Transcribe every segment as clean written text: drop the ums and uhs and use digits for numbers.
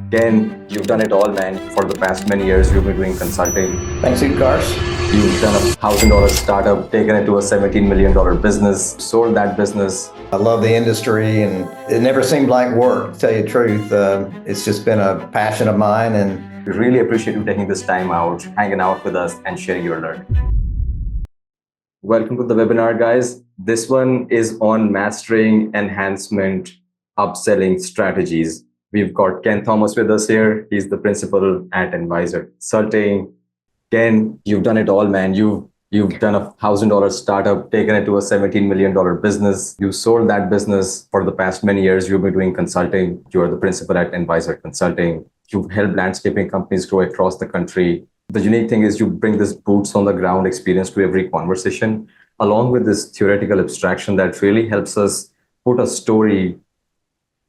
Ken, you've done it all, man. For the past many years, you've been doing consulting. Thanks, Utkarsh. You've done $1,000 startup, taken it to a $17 million business, sold that business. I love the industry, and it never seemed like work, to tell you the truth. It's just been a passion of mine, and We really appreciate you taking this time out, hanging out with us, and sharing your learning. Welcome to the webinar, guys. This one is on mastering enhancement upselling strategies. We've got Ken Thomas with us here. He's the principal at Envisor Consulting. Ken, you've done it all, man. You've done $1,000 startup, taken it to a $17 million business. You sold that business. For the past many years, you've been doing consulting. You are the principal at Envisor Consulting. You've helped landscaping companies grow across the country. The unique thing is you bring this boots on the ground experience to every conversation, along with this theoretical abstraction that really helps us put a story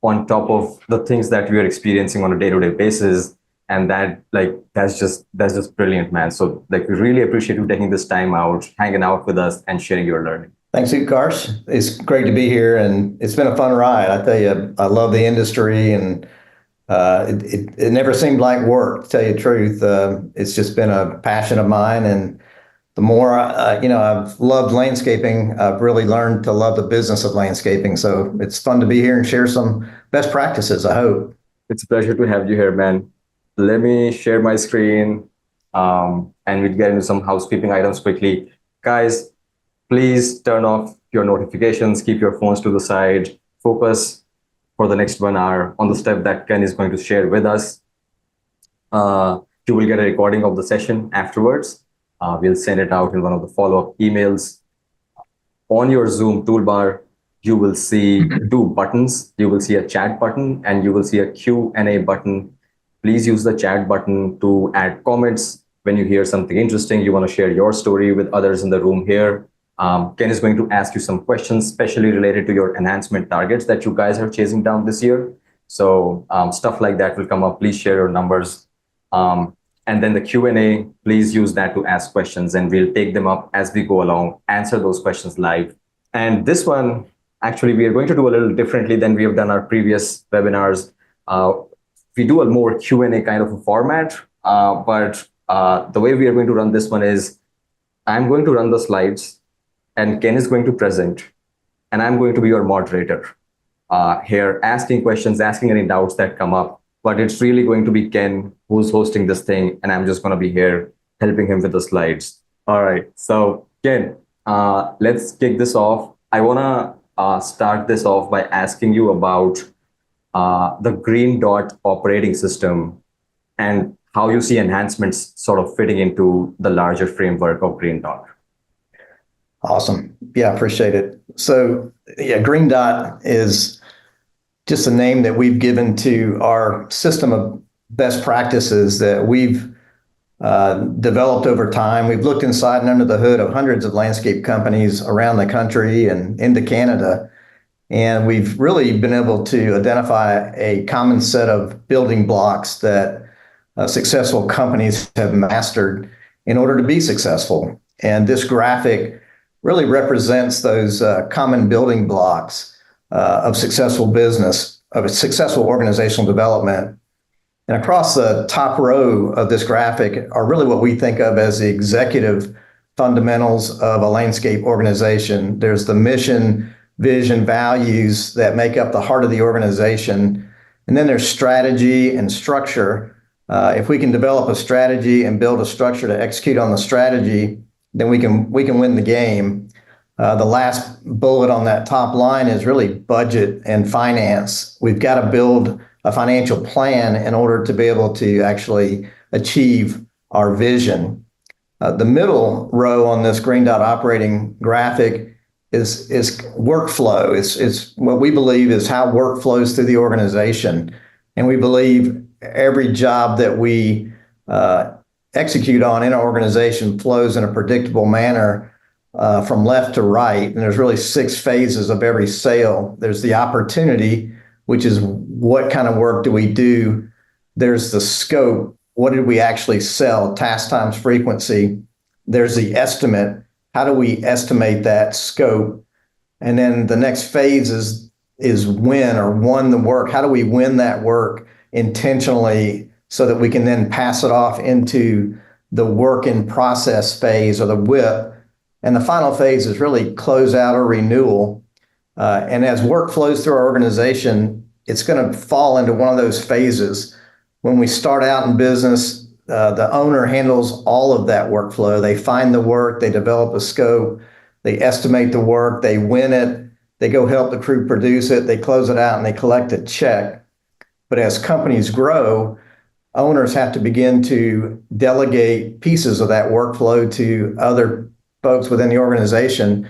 on top of the things that we are experiencing on a day-to-day basis. And that's just brilliant, man. So we really appreciate you taking this time out, hanging out with us, and sharing your learning. thanks, Utkarsh. It's great to be here, and it's been a fun ride. I tell you, I love the industry, and it never seemed like work, to tell you the truth. It's just been a passion of mine, and the more I've loved landscaping, I've really learned to love the business of landscaping. So it's fun to be here and share some best practices, I hope. It's a pleasure to have you here, man. Let me share my screen, and we'll get into some housekeeping items quickly. Guys, please turn off your notifications, keep your phones to the side, focus for the next 1 hour on the stuff that Ken is going to share with us. You will get a recording of the session afterwards. We'll send it out in one of the follow-up emails. On your Zoom toolbar, you will see two buttons. You will see a chat button and you will see a Q&A button. Please use the chat button to add comments when you hear something interesting. You want to share your story with others in the room here. Ken is going to ask you some questions, especially related to your enhancement targets that you guys are chasing down this year. So stuff like that will come up. Please share your numbers. And then the Q&A, please use that to ask questions, and we'll take them up as we go along, answer those questions live. And this one, actually, we are going to do a little differently than we have done our previous webinars. We do a more Q&A kind of a format, but the way we are going to run this one is I'm going to run the slides, and Ken is going to present, and I'm going to be your moderator here, asking questions, asking any doubts that come up. But it's really going to be Ken who's hosting this thing, and I'm just going to be here helping him with the slides. All right, so Ken, let's kick this off. I want to start this off by asking you about the Green Dot operating system and how you see enhancements sort of fitting into the larger framework of Green Dot. Awesome. Yeah, appreciate it. So yeah, Green Dot is just a name that we've given to our system of best practices that we've developed over time. We've looked inside and under the hood of hundreds of landscape companies around the country and into Canada. And we've really been able to identify a common set of building blocks that successful companies have mastered in order to be successful. And this graphic really represents those common building blocks of successful business, of a successful organizational development. And across the top row of this graphic are really what we think of as the executive fundamentals of a landscape organization. There's the mission, vision, values that make up the heart of the organization. And then there's strategy and structure. If we can develop a strategy and build a structure to execute on the strategy, then we can win the game. The last bullet on that top line is really budget and finance. We've got to build a financial plan in order to be able to actually achieve our vision. The middle row on this Green Dot operating graphic is workflow. It's what we believe is how work flows through the organization. And we believe every job that we execute on in our organization flows in a predictable manner from left to right. And there's really 6 phases of every sale. There's the opportunity, which is what kind of work do we do? There's the scope. What did we actually sell? Task times frequency. There's the estimate. How do we estimate that scope? And then the next phase is win or won the work. How do we win that work? intentionally so that we can then pass it off into the work in process phase or the WIP. And the final phase is really close out or renewal. And as work flows through our organization, it's going to fall into one of those phases. When we start out in business, the owner handles all of that workflow. They find the work, they develop a scope, they estimate the work, they win it, they go help the crew produce it, they close it out, and they collect a check. But as companies grow, owners have to begin to delegate pieces of that workflow to other folks within the organization.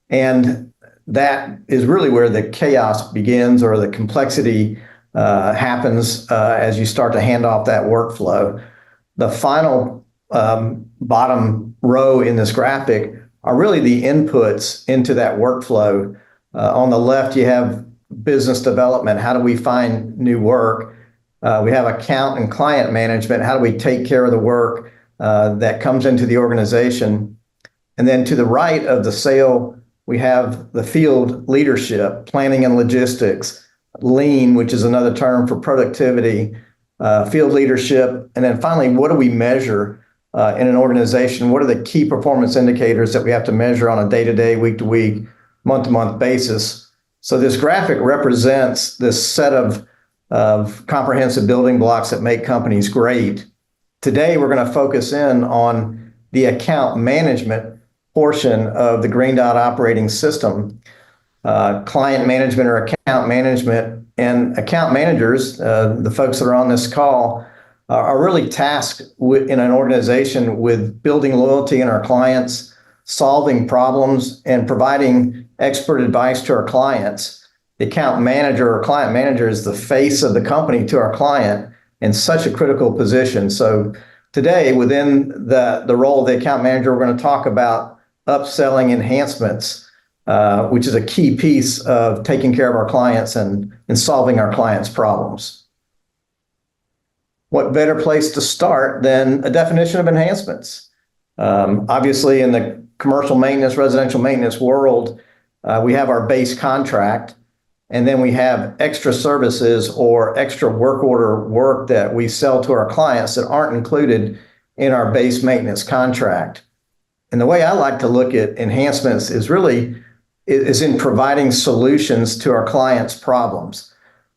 And that is really where the chaos begins, or the complexity happens as you start to hand off that workflow. The final bottom row in this graphic are really the inputs into that workflow. On the left, you have business development. How do we find new work? We have account and client management. How do we take care of the work that comes into the organization? And then to the right of the sale, we have the field leadership, planning and logistics, lean, which is another term for productivity, field leadership. And then finally, what do we measure in an organization? What are the key performance indicators that we have to measure on a day-to-day, week-to-week, month-to-month basis? So this graphic represents this set of comprehensive building blocks that make companies great. Today, we're going to focus in on the account management portion of the Green Dot operating system. Client management or account management, and account managers, the folks that are on this call, are really tasked in an organization with building loyalty in our clients, solving problems, and providing expert advice to our clients. The account manager or client manager is the face of the company to our client, in such a critical position. So today, within the role of the account manager, we're going to talk about upselling enhancements, which is a key piece of taking care of our clients and solving our clients' problems. What better place to start than a definition of enhancements? Obviously, in the commercial maintenance, residential maintenance world, we have our base contract, and then we have extra services or extra work order work that we sell to our clients that aren't included in our base maintenance contract. And the way I like to look at enhancements is in providing solutions to our clients' problems.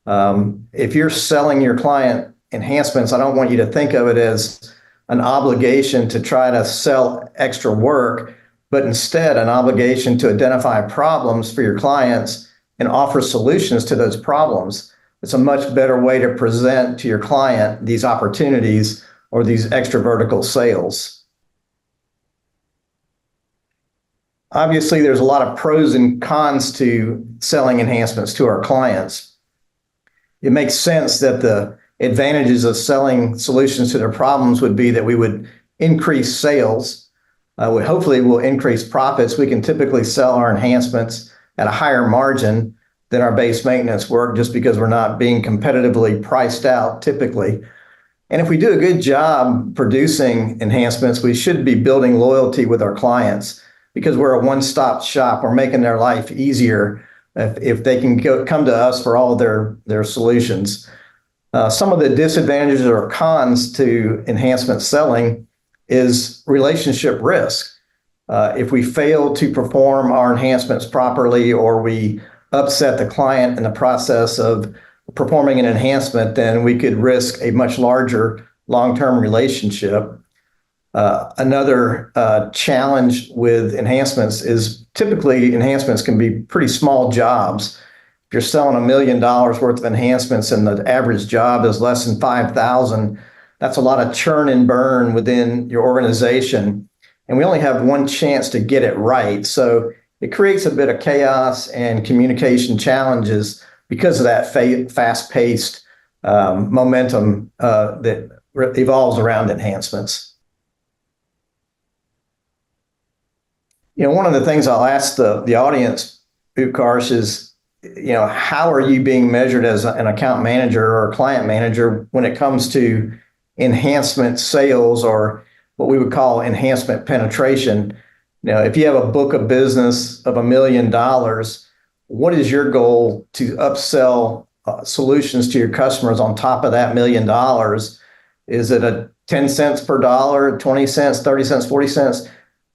If you're selling your client enhancements, I don't want you to think of it as an obligation to try to sell extra work, but instead an obligation to identify problems for your clients and offer solutions to those problems. It's a much better way to present to your client these opportunities or these extra vertical sales. Obviously, there's a lot of pros and cons to selling enhancements to our clients. It makes sense that the advantages of selling solutions to their problems would be that we would increase sales. We hopefully will increase profits. We can typically sell our enhancements at a higher margin than our base maintenance work just because we're not being competitively priced out typically. And if we do a good job producing enhancements, we should be building loyalty with our clients, because we're a one-stop shop. We're making their life easier if they can come to us for all their solutions. Some of the disadvantages or cons to enhancement selling is relationship risk. If we fail to perform our enhancements properly, or we upset the client in the process of performing an enhancement, then we could risk a much larger long-term relationship. Another challenge with enhancements is typically enhancements can be pretty small jobs. If you're selling $1 million worth of enhancements and the average job is less than 5,000, that's a lot of churn and burn within your organization. And we only have one chance to get it right. So it creates a bit of chaos and communication challenges because of that fast-paced momentum that evolves around enhancements. One of the things I'll ask the audience, Utkarsh, is, how are you being measured as an account manager or a client manager when it comes to enhancement sales, or what we would call enhancement penetration? If you have a book of business of $1 million, what is your goal to upsell solutions to your customers on top of that $1 million? Is it a 10 cents per dollar, 20 cents, 30 cents, 40 cents?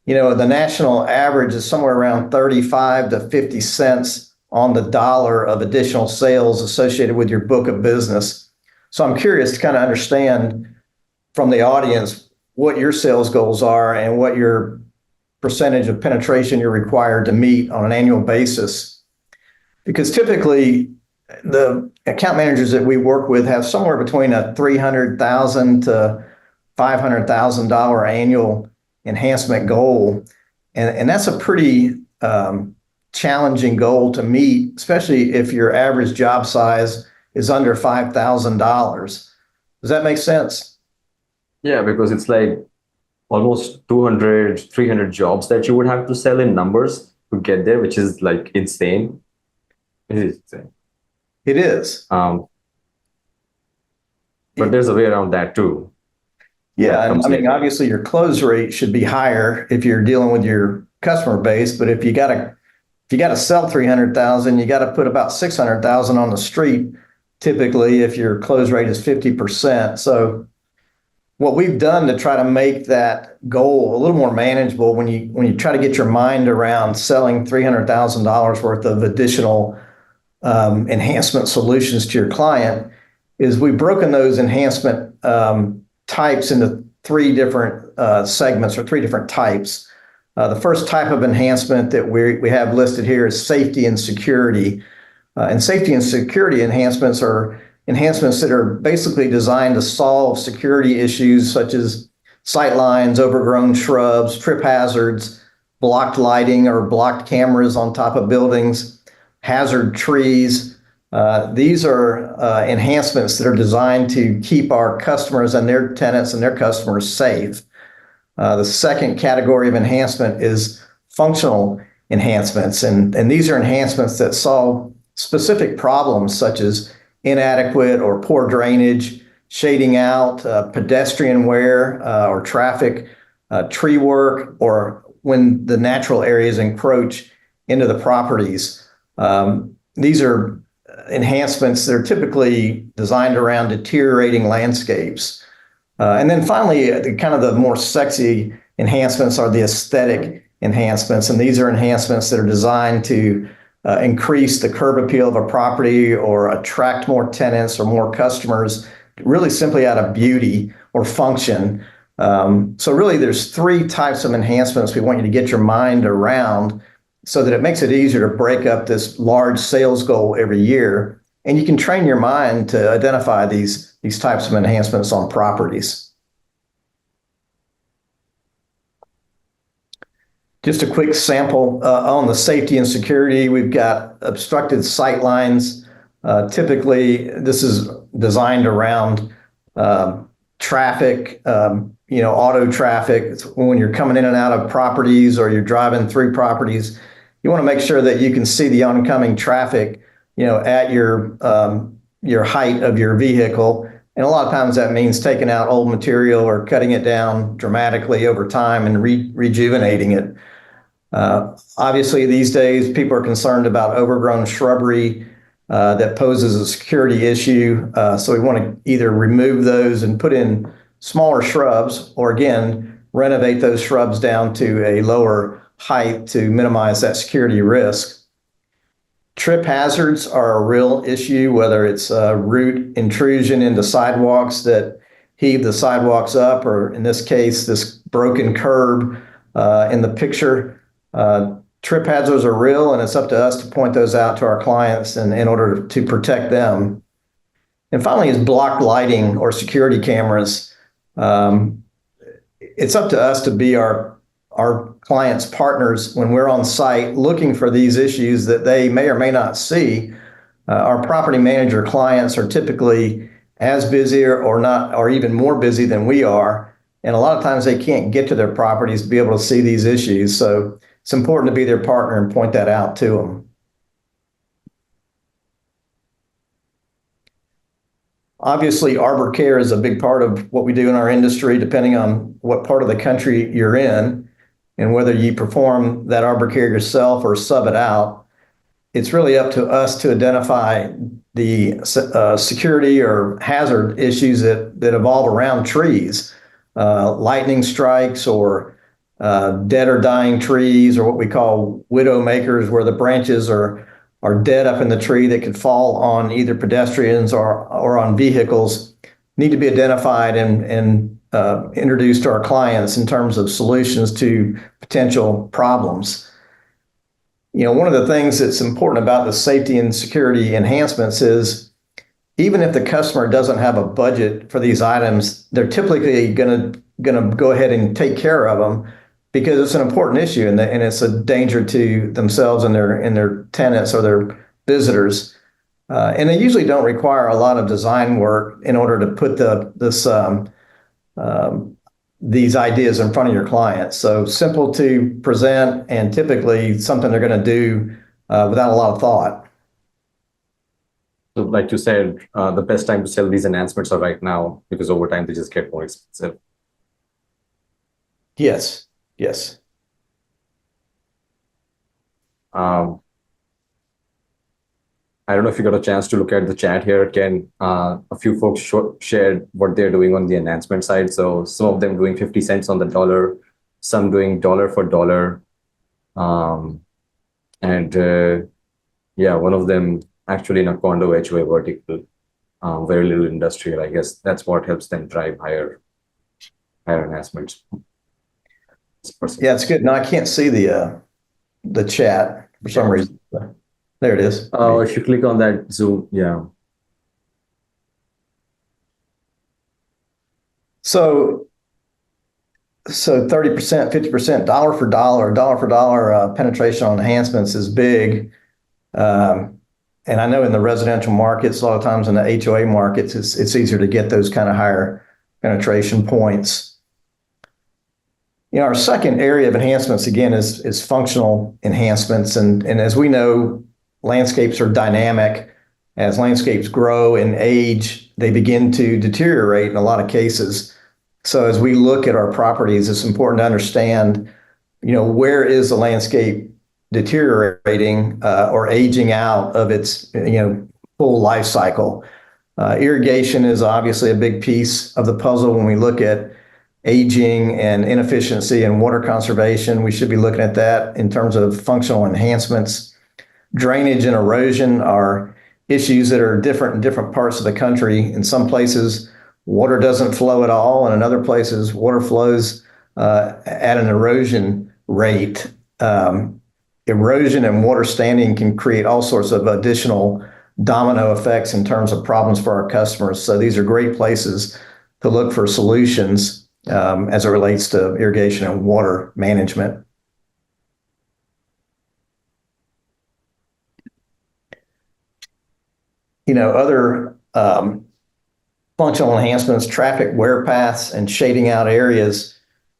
The national average is somewhere around 35 to 50 cents on the dollar of additional sales associated with your book of business. So I'm curious to kind of understand from the audience what your sales goals are and what your percentage of penetration you're required to meet on an annual basis. Because typically the account managers that we work with have somewhere between a $300,000 to $500,000 annual enhancement goal. And that's a pretty challenging goal to meet, especially if your average job size is under $5,000. Does that make sense? Yeah, because it's like almost 200, 300 jobs that you would have to sell in numbers to get there, which is like insane. It is insane. It is. But there's a way around that too. Yeah, and I mean, obviously your close rate should be higher if you're dealing with your customer base, but if you got to sell 300,000, you got to put about 600,000 on the street, typically if your close rate is 50%. So what we've done to try to make that goal a little more manageable when you try to get your mind around selling $300,000 worth of additional enhancement solutions to your client is we've broken those enhancement types into three different segments or three different types. The first type of enhancement that we have listed here is safety and security. And safety and security enhancements are enhancements that are basically designed to solve security issues such as sightlines, overgrown shrubs, trip hazards, blocked lighting or blocked cameras on top of buildings, hazard trees. These are enhancements that are designed to keep our customers and their tenants and their customers safe. The second category of enhancement is functional enhancements. And these are enhancements that solve specific problems such as inadequate or poor drainage, shading out, pedestrian wear or traffic, tree work, or when the natural areas encroach into the properties. These are enhancements that are typically designed around deteriorating landscapes. And then finally, the more sexy enhancements are the aesthetic enhancements. And these are enhancements that are designed to increase the curb appeal of a property or attract more tenants or more customers, really simply out of beauty or function. So really, there's three types of enhancements we want you to get your mind around so that it makes it easier to break up this large sales goal every year. And you can train your mind to identify these types of enhancements on properties. Just a quick sample on the safety and security. We've got obstructed sight lines. Typically, this is designed around traffic, auto traffic. It's when you're coming in and out of properties or you're driving through properties. You want to make sure that you can see the oncoming traffic, at your height of your vehicle. And a lot of times that means taking out old material or cutting it down dramatically over time and rejuvenating it. Obviously, these days, people are concerned about overgrown shrubbery that poses a security issue. So we want to either remove those and put in smaller shrubs, or again, renovate those shrubs down to a lower height to minimize that security risk. Trip hazards are a real issue, whether it's root intrusion into sidewalks that heave the sidewalks up, or in this case, this broken curb in the picture. Trip hazards are real, and it's up to us to point those out to our clients in order to protect them. And finally is blocked lighting or security cameras. It's up to us to be our clients' partners when we're on site looking for these issues that they may or may not see. Our property manager clients are typically as busy or not, or even more busy than we are. And a lot of times they can't get to their properties to be able to see these issues. So it's important to be their partner and point that out to them. Obviously, arbor care is a big part of what we do in our industry, depending on what part of the country you're in and whether you perform that arbor care yourself or sub it out. It's really up to us to identify the security or hazard issues that evolve around trees, lightning strikes or dead or dying trees, or what we call widow makers, where the branches are dead up in the tree that could fall on either pedestrians or on vehicles, need to be identified and introduced to our clients in terms of solutions to potential problems. One of the things that's important about the safety and security enhancements is even if the customer doesn't have a budget for these items, they're typically going to go ahead and take care of them because it's an important issue and it's a danger to themselves and their tenants or their visitors. And they usually don't require a lot of design work in order to put these ideas in front of your clients. So simple to present and typically something they're going to do without a lot of thought. So like you said, the best time to sell these enhancements are right now because over time they just get more expensive. Yes. Yes. I don't know if you got a chance to look at the chat here. Ken, a few folks shared what they're doing on the enhancement side. So some of them doing 50 cents on the dollar, some doing dollar for dollar. Yeah, one of them actually in a condo HOA vertical, very little industrial. I guess that's what helps them drive higher enhancements. Yeah, it's good. No, I can't see the chat for some reason. There it is. Oh, if you click on that Zoom, yeah. So 30%, 50%, dollar for dollar penetration on enhancements is big. And I know in the residential markets, a lot of times in the HOA markets, it's easier to get those kind of higher penetration points. Our second area of enhancements, again, is functional enhancements. And as we know, landscapes are dynamic. As landscapes grow and age, they begin to deteriorate in a lot of cases. So as we look at our properties, it's important to understand, where is the landscape deteriorating or aging out of its, full life cycle. Irrigation is obviously a big piece of the puzzle when we look at aging and inefficiency and water conservation. We should be looking at that in terms of functional enhancements. Drainage and erosion are issues that are different in different parts of the country. In some places, water doesn't flow at all, and in other places, water flows at an erosion rate. Erosion and water standing can create all sorts of additional domino effects in terms of problems for our customers. So these are great places to look for solutions as it relates to irrigation and water management. Other functional enhancements, traffic wear paths and shading out areas.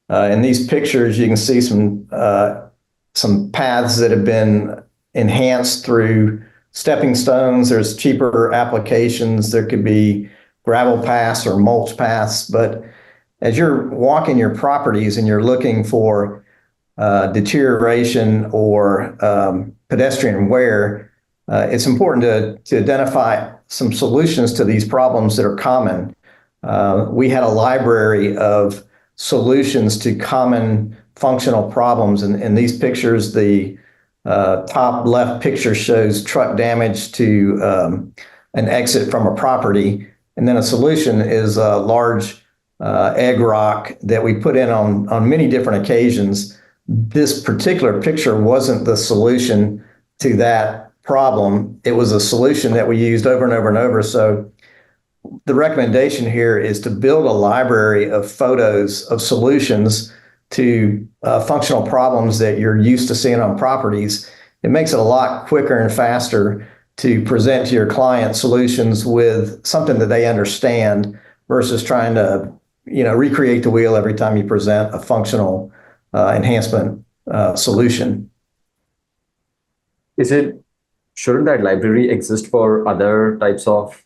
In these pictures, you can see some paths that have been enhanced through stepping stones. There's cheaper applications. There could be gravel paths or mulch paths. But as you're walking your properties and you're looking for deterioration or pedestrian wear, it's important to identify some solutions to these problems that are common. We had a library of solutions to common functional problems. In these pictures, the top left picture shows truck damage to an exit from a property. And then a solution is a large egg rock that we put in on many different occasions. This particular picture wasn't the solution to that problem. It was a solution that we used over and over and over. So the recommendation here is to build a library of photos of solutions to functional problems that you're used to seeing on properties. It makes it a lot quicker and faster to present to your client solutions with something that they understand versus trying to, recreate the wheel every time you present a functional enhancement solution. Shouldn't that library exist for other types of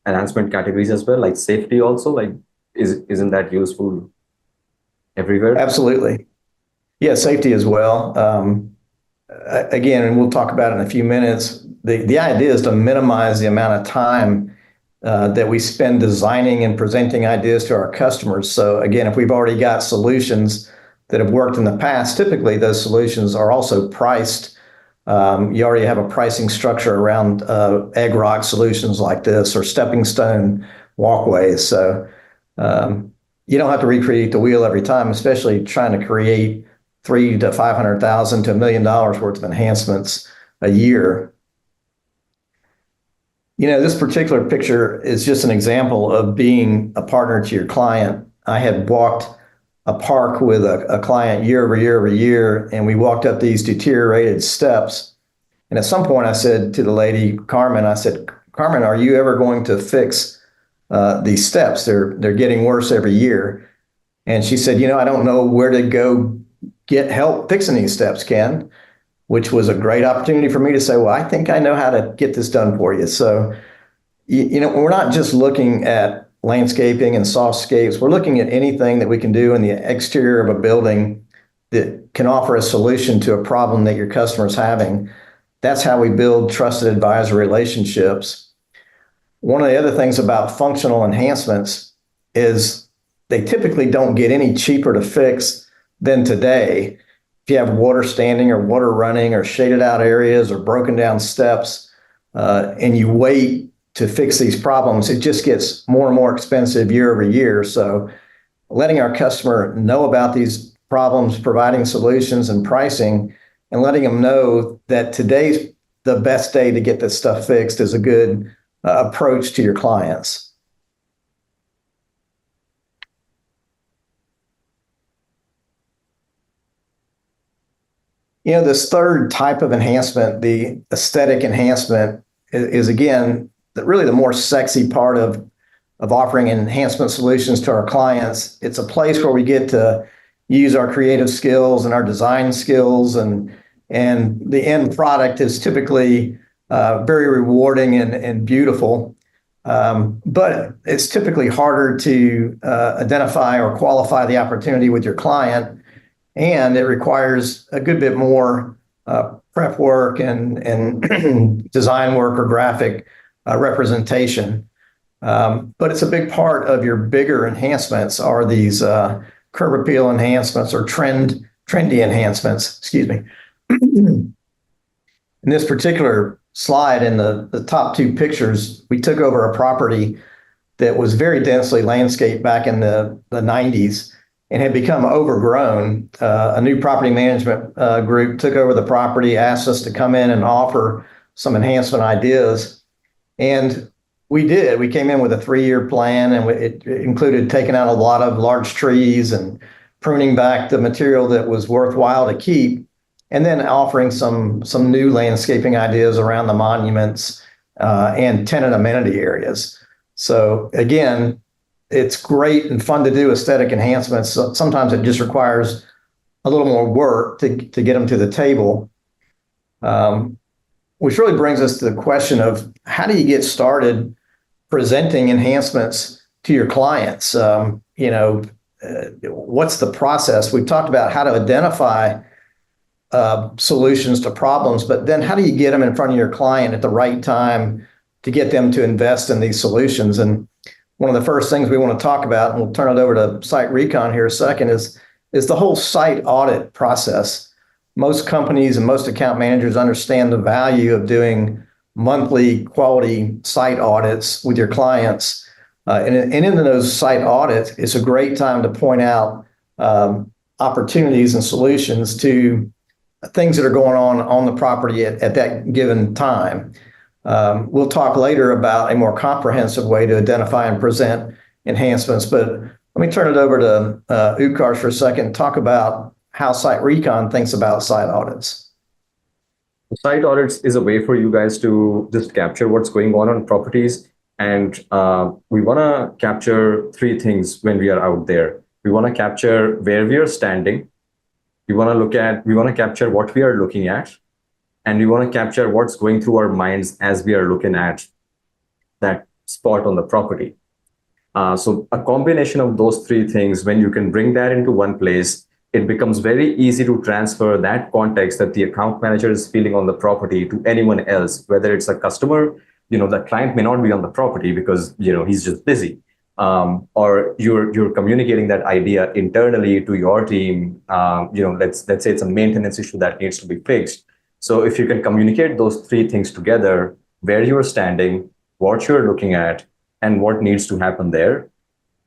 enhancement categories as well, like safety also? Like, isn't that useful everywhere? Absolutely. Yeah, safety as well. Again, and we'll talk about it in a few minutes, the idea is to minimize the amount of time that we spend designing and presenting ideas to our customers. So again, if we've already got solutions that have worked in the past, typically those solutions are also priced. You already have a pricing structure around egg rock solutions like this or stepping stone walkways. So you don't have to recreate the wheel every time, especially trying to create $300,000 to $500,000 to $1 million worth of enhancements a year. This particular picture is just an example of being a partner to your client. I had walked a park with a client year over year over year, and we walked up these deteriorated steps. And at some point I said to the lady, Carmen, Carmen, are you ever going to fix these steps? They're getting worse every year. And she said, I don't know where to go get help fixing these steps, Ken, which was a great opportunity for me to say, well, I think I know how to get this done for you. So, we're not just looking at landscaping and softscapes. We're looking at anything that we can do in the exterior of a building that can offer a solution to a problem that your customer's having. That's how we build trusted advisor relationships. One of the other things about functional enhancements is they typically don't get any cheaper to fix than today. If you have water standing or water running or shaded out areas or broken down steps, and you wait to fix these problems, it just gets more and more expensive year over year. So letting our customer know about these problems, providing solutions and pricing, and letting them know that today's the best day to get this stuff fixed is a good approach to your clients. This third type of enhancement, the aesthetic enhancement, is again, really the more sexy part of offering enhancement solutions to our clients. It's a place where we get to use our creative skills and our design skills, and the end product is typically very rewarding and beautiful. But it's typically harder to identify or qualify the opportunity with your client, and it requires a good bit more prep work and design work or graphic representation. But it's a big part of your bigger enhancements are these curb appeal enhancements or trendy enhancements, excuse me. In this particular slide, in the top two pictures, we took over a property that was very densely landscaped back in the 90s and had become overgrown. A new property management group took over the property, asked us to come in and offer some enhancement ideas. And we did. We came in with a 3-year plan, and it included taking out a lot of large trees and pruning back the material that was worthwhile to keep, and then offering some new landscaping ideas around the monuments and tenant amenity areas. So again, it's great and fun to do aesthetic enhancements. Sometimes it just requires a little more work to get them to the table. Which really brings us to the question of how do you get started presenting enhancements to your clients? What's the process? We've talked about how to identify solutions to problems, but then how do you get them in front of your client at the right time to get them to invest in these solutions? And one of the first things we want to talk about, and we'll turn it over to SiteRecon here a second, is the whole site audit process. Most companies and most account managers understand the value of doing monthly quality site audits with your clients. And in those site audits, it's a great time to point out opportunities and solutions to things that are going on the property at that given time. We'll talk later about a more comprehensive way to identify and present enhancements, but let me turn it over to Utkarsh for a second and talk about how SiteRecon thinks about site audits. Site audits is a way for you guys to just capture what's going on properties. And we want to capture 3 things when we are out there. We want to capture where we are standing. We want to capture what we are looking at. And we want to capture what's going through our minds as we are looking at that spot on the property. So a combination of those 3 things, when you can bring that into one place, it becomes very easy to transfer that context that the account manager is feeling on the property to anyone else, whether it's a customer. The client may not be on the property because he's just busy, or you're communicating that idea internally to your team. Let's say it's a maintenance issue that needs to be fixed. So if you can communicate those three things together, where you're standing, what you're looking at, and what needs to happen there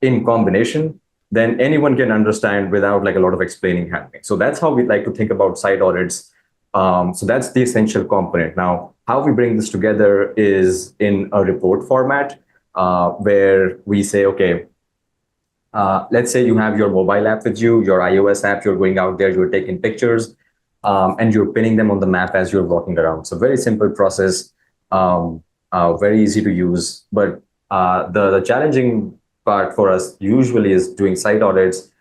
in combination, then anyone can understand without like a lot of explaining happening. So that's how we like to think about site audits. So that's the essential component. Now, how we bring this together is in a report format, where we say, okay, let's say you have your mobile app with you, your iOS app, you're going out there, you're taking pictures, and you're pinning them on the map as you're walking around. So very simple process, very easy to use. But the challenging part for us usually is doing site audits,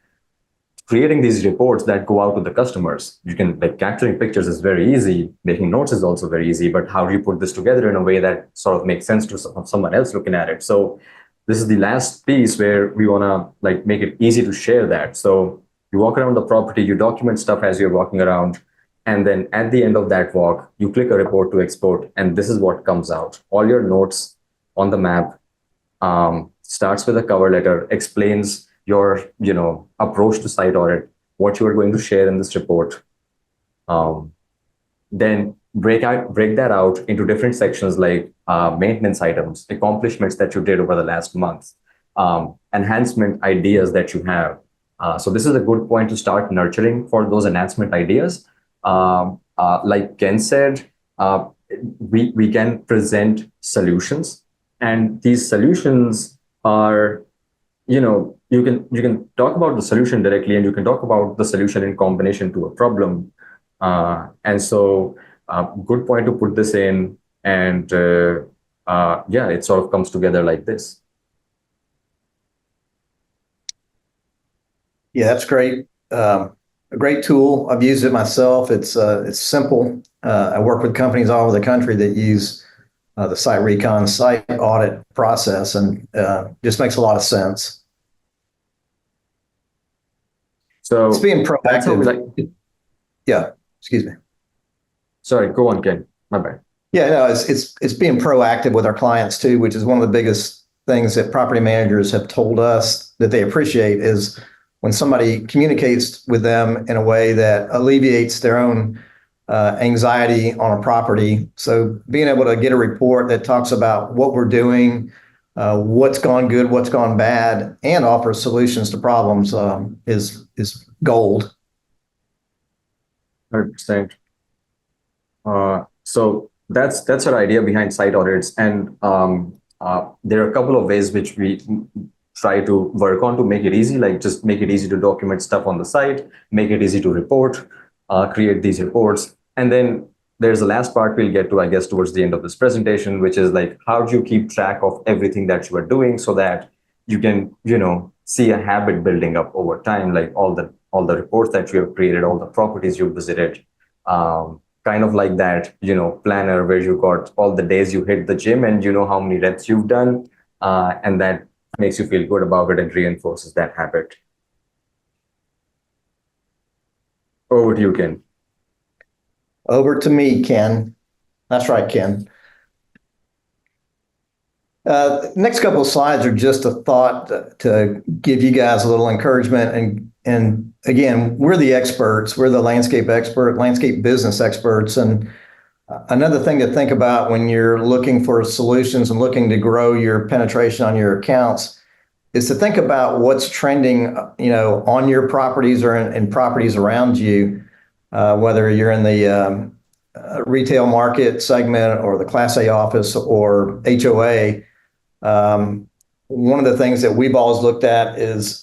creating these reports that go out to the customers. You can, like, capturing pictures is very easy, making notes is also very easy, but how do you put this together in a way that sort of makes sense to someone else looking at it? So this is the last piece where we want to like make it easy to share that. So you walk around the property, you document stuff as you're walking around, and then at the end of that walk, you click a report to export, and this is what comes out. All your notes on the map, starts with a cover letter, explains your approach to site audit, what you are going to share in this report. Then break that out into different sections, like maintenance items, accomplishments that you did over the last month, enhancement ideas that you have. So this is a good point to start nurturing for those enhancement ideas. Like Ken said, we can present solutions, and these solutions are, you can talk about the solution directly, and you can talk about the solution in combination to a problem. And so good point to put this in, and yeah, it sort of comes together like this. Yeah, that's great. A great tool. I've used it myself. It's simple. I work with companies all over the country that use the SiteRecon site audit process, and just makes a lot of sense. So it's being that's how we proactive. like. Yeah, excuse me. Sorry, go on, Ken. My bad. Yeah, no, it's being proactive with our clients too, which is one of the biggest things that property managers have told us that they appreciate, is when somebody communicates with them in a way that alleviates their own anxiety on a property. So being able to get a report that talks about what we're doing, what's gone good, what's gone bad, and offers solutions to problems is gold. 100%. So that's our idea behind site audits, and there are a couple of ways which we try to work on to make it easy, like just make it easy to document stuff on the site, make it easy to report, create these reports. And then there's the last part we'll get to, I guess, towards the end of this presentation, which is like, how do you keep track of everything that you are doing so that you can, see a habit building up over time, like all the reports that you have created, all the properties you've visited, kind of like that, planner where you got all the days you hit the gym and you know how many reps you've done, and that makes you feel good about it and reinforces that habit. Over to you, Ken. Over to me, Ken. That's right, Ken. Next couple of slides are just a thought to give you guys a little encouragement. And again, we're the experts. We're the landscape business experts. And another thing to think about when you're looking for solutions and looking to grow your penetration on your accounts is to think about what's trending, on your properties or in properties around you, whether you're in the retail market segment or the Class A office or HOA. One of the things that we've always looked at is,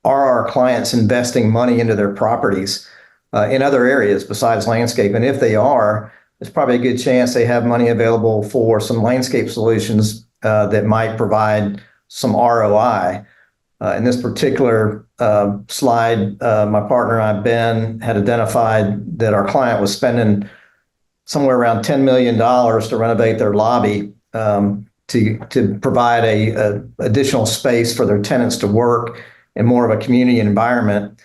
are our clients investing money into their properties in other areas besides landscape? And if they are, there's probably a good chance they have money available for some landscape solutions that might provide some ROI. In this particular slide, my partner and I, Ben, had identified that our client was spending somewhere around $10 million to renovate their lobby, to provide a additional space for their tenants to work in more of a community environment.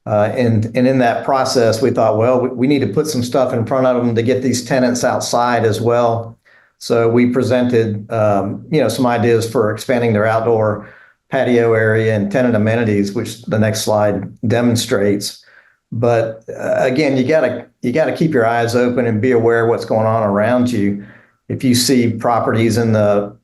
And in that process, we thought, well, we need to put some stuff in front of them to get these tenants outside as well. So we presented, some ideas for expanding their outdoor patio area and tenant amenities, which the next slide demonstrates. But again, you gotta keep your eyes open and be aware of what's going on around you. If you see properties in the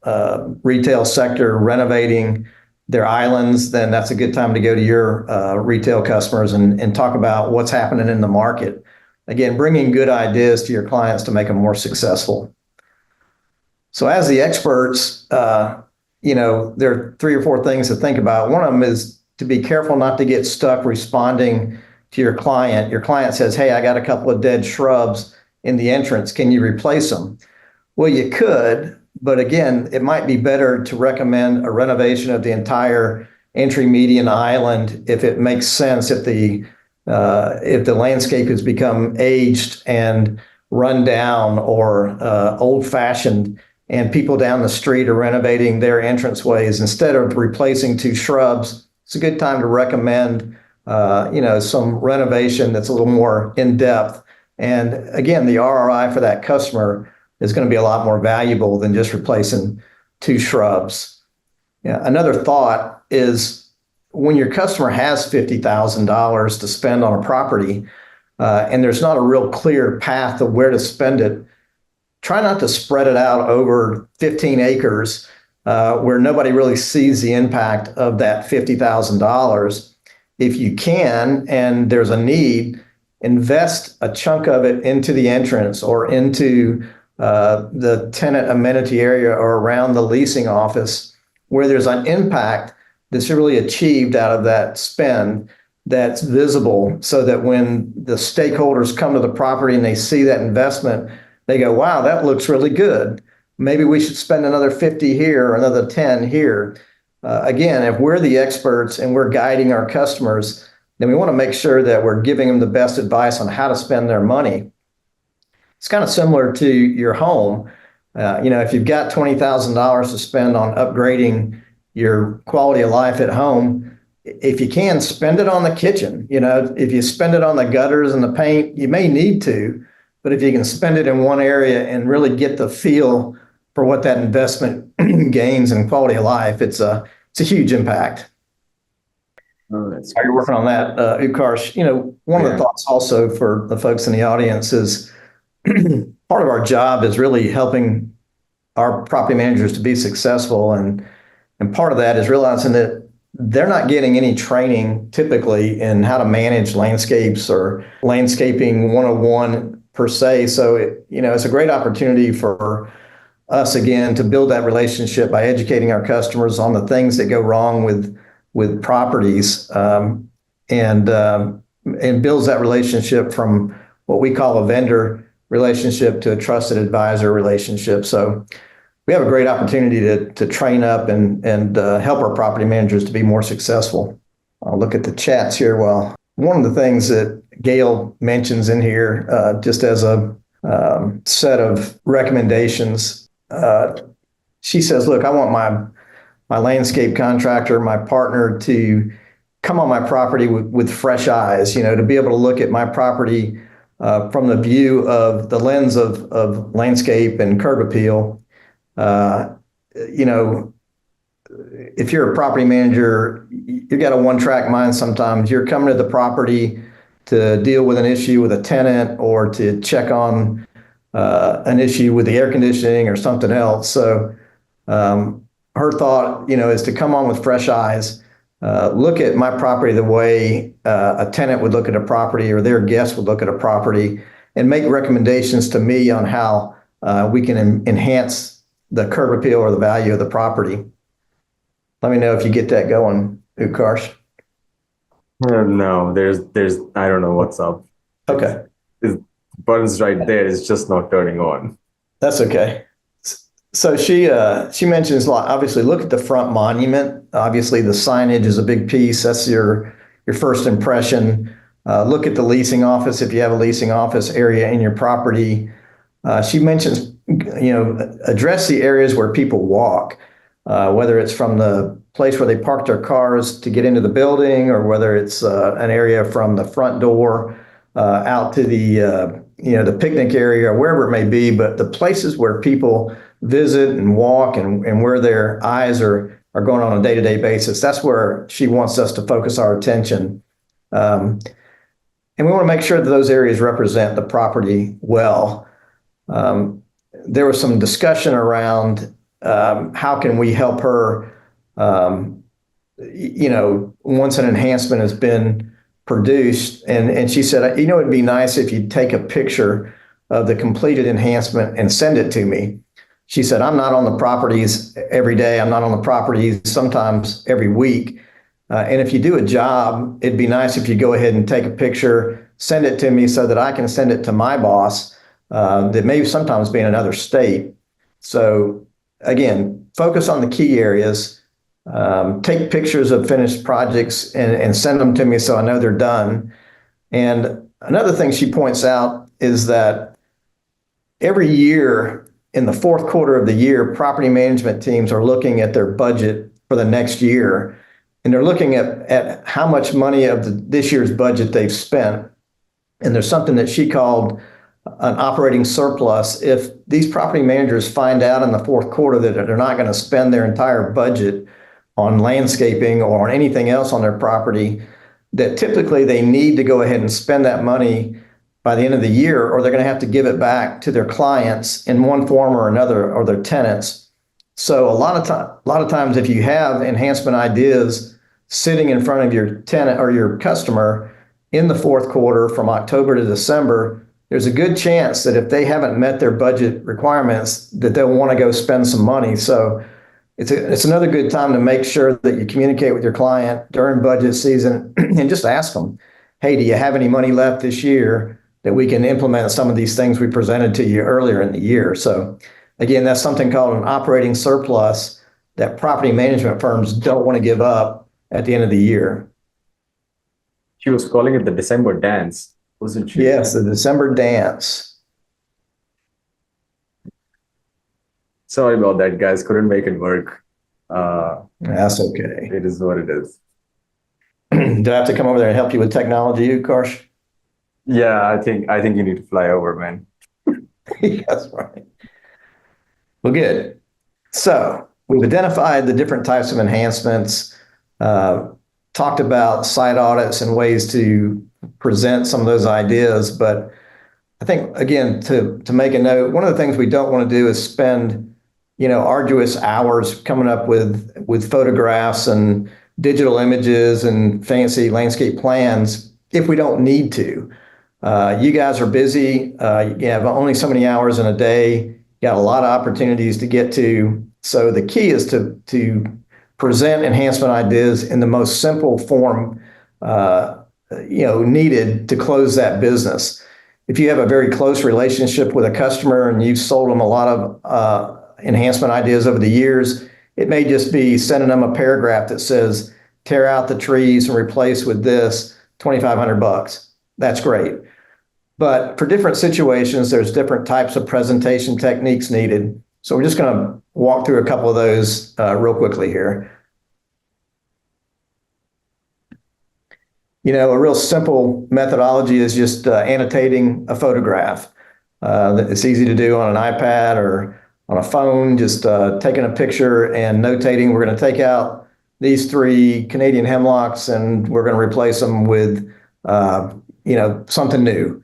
retail sector renovating their islands, then that's a good time to go to your retail customers and talk about what's happening in the market. Again, bringing good ideas to your clients to make them more successful. So as the experts, there are 3 or 4 things to think about. One of them is to be careful not to get stuck responding to your client. Your client says, hey, I got a couple of dead shrubs in the entrance. Can you replace them? Well, you could, but again, it might be better to recommend a renovation of the entire entry median island if it makes sense, if the landscape has become aged and run down or old-fashioned, and people down the street are renovating their entranceways. Instead of replacing 2 shrubs, it's a good time to recommend some renovation that's a little more in-depth. And again, the ROI for that customer is going to be a lot more valuable than just replacing 2 shrubs. Yeah. Another thought is when your customer has $50,000 to spend on a property and there's not a real clear path of where to spend it, try not to spread it out over 15 acres where nobody really sees the impact of that $50,000. If you can, and there's a need, invest a chunk of it into the entrance or into the tenant amenity area or around the leasing office where there's an impact that's really achieved out of that spend that's visible, so that when the stakeholders come to the property and they see that investment, they go, wow, that looks really good. Maybe we should spend another 50 here or another 10 here. Again, if we're the experts and we're guiding our customers, then we want to make sure that we're giving them the best advice on how to spend their money. It's kind of similar to your home. If you've got $20,000 to spend on upgrading your quality of life at home, if you can, spend it on the kitchen. If you spend it on the gutters and the paint, you may need to, but if you can spend it in one area and really get the feel for what that investment gains in quality of life, it's a huge impact. Oh, that's How you're working on that, Utkarsh. One of the thoughts also for the folks in the audience is part of our job is really helping our property managers to be successful. And part of that is realizing that they're not getting any training typically in how to manage landscapes or landscaping 101 per se. So, it's a great opportunity for us, again, to build that relationship by educating our customers on the things that go wrong with properties, and builds that relationship from what we call a vendor relationship to a trusted advisor relationship. So we have a great opportunity to train up and help our property managers to be more successful. I'll look at the chats here. Well, one of the things that Gail mentions in here, just as a set of recommendations, she says, look, I want my landscape contractor, my partner, to come on my property with fresh eyes, to be able to look at my property from the view of the lens of landscape and curb appeal. If you're a property manager, you got a one-track mind sometimes. You're coming to the property to deal with an issue with a tenant or to check on an issue with the air conditioning or something else. So her thought, is to come on with fresh eyes, look at my property the way a tenant would look at a property or their guest would look at a property, and make recommendations to me on how we can enhance the curb appeal or the value of the property. Let me know if you get that going, Utkarsh. No, there's I don't know what's up. Okay. The button's right there. It's just not turning on. That's okay. So she mentions, obviously, look at the front monument. Obviously, the signage is a big piece. That's your first impression. Look at the leasing office if you have a leasing office area in your property. She mentions, address the areas where people walk. whether it's from the place where they park their cars to get into the building, or whether it's an area from the front door out to the picnic area or wherever it may be. But the places where people visit and walk and where their eyes are going on a day-to-day basis, that's where she wants us to focus our attention. And we want to make sure that those areas represent the property well. There was some discussion around how can we help her, once an enhancement has been produced. And she said, it'd be nice if you'd take a picture of the completed enhancement and send it to me. She said, I'm not on the properties every day. I'm not on the properties sometimes every week. And if you do a job, it'd be nice if you go ahead and take a picture, send it to me so that I can send it to my boss that may sometimes be in another state. So again, focus on the key areas, take pictures of finished projects and send them to me so I know they're done. And another thing she points out is that every year in the fourth quarter of the year, property management teams are looking at their budget for the next year. And they're looking at how much money of this year's budget they've spent. And there's something that she called an operating surplus. If these property managers find out in the fourth quarter that they're not going to spend their entire budget on landscaping or on anything else on their property, that typically they need to go ahead and spend that money by the end of the year, or they're going to have to give it back to their clients in one form or another, or their tenants. So a lot of times, if you have enhancement ideas sitting in front of your tenant or your customer in the fourth quarter from October to December, there's a good chance that if they haven't met their budget requirements, that they'll want to go spend some money. So it's another good time to make sure that you communicate with your client during budget season and just ask them, hey, do you have any money left this year that we can implement some of these things we presented to you earlier in the year? So again, that's something called an operating surplus that property management firms don't want to give up at the end of the year. She was calling it the December dance, wasn't she? Yes, the December dance. Sorry about that, guys. Couldn't make it work. That's okay. It is what it is. Do I have to come over there and help you with technology, Karsh? Yeah, I think you need to fly over, man. That's right. Well, good. So we've identified the different types of enhancements, talked about site audits and ways to present some of those ideas. But I think, again, to make a note, one of the things we don't want to do is spend, arduous hours coming up with photographs and digital images and fancy landscape plans if we don't need to. You guys are busy. You have only so many hours in a day. You got a lot of opportunities to get to. So the key is to present enhancement ideas in the most simple form, needed to close that business. If you have a very close relationship with a customer and you've sold them a lot of enhancement ideas over the years, it may just be sending them a paragraph that says, tear out the trees and replace with this, $2,500. That's great. But for different situations, there's different types of presentation techniques needed. So we're just going to walk through a couple of those real quickly here. A real simple methodology is just annotating a photograph. It's easy to do on an iPad or on a phone, just taking a picture and notating. We're going to take out these 3 Canadian hemlocks and we're going to replace them with, something new.